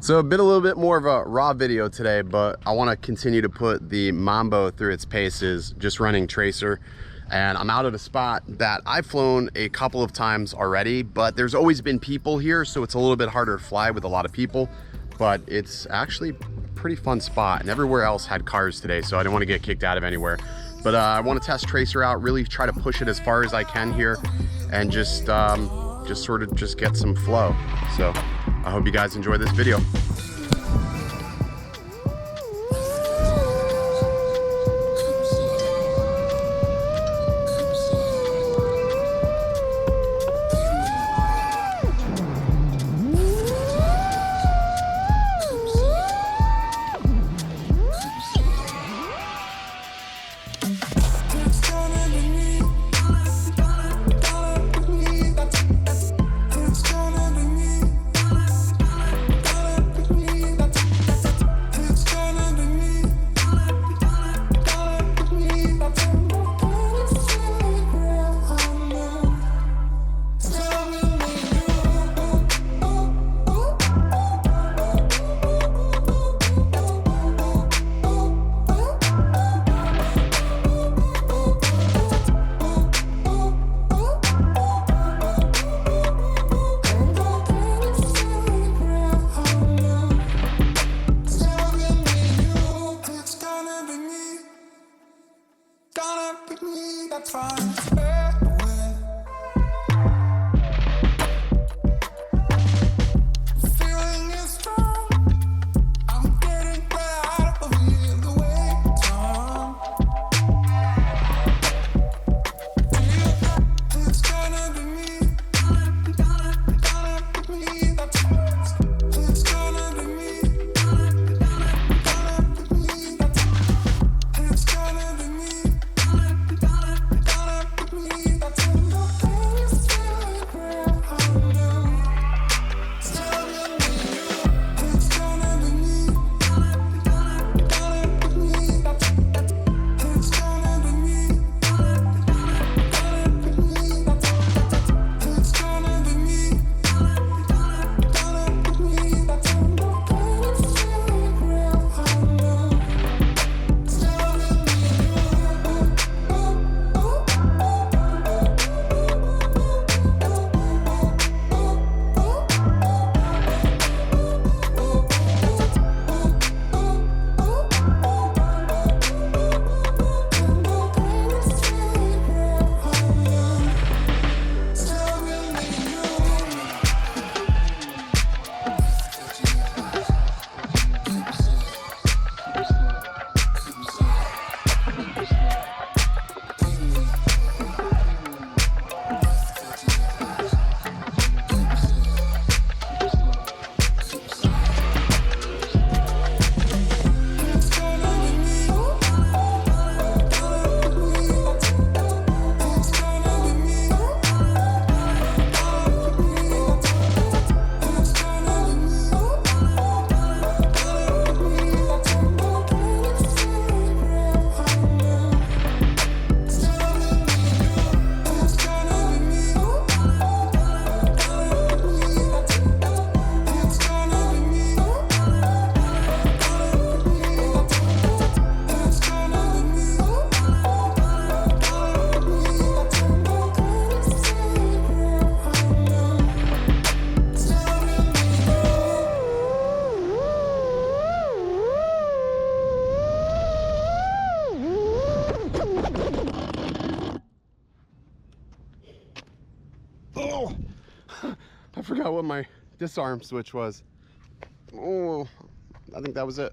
So a little bit more of a raw video today, but I want to continue to put the Mambo through its paces, just running tracer. And I'm out at a spot that I've flown a couple of times already, but there's always been people here, so it's a little bit harder to fly with a lot of people, but it's actually a pretty fun spot, and everywhere else had cars today, so I didn't want to get kicked out of anywhere. But I want to test tracer out, really try to push it as far as I can here, and just sort of get some flow. So I hope you guys enjoy this video. Oh, I forgot what my disarm switch was. Oh, I think that was it.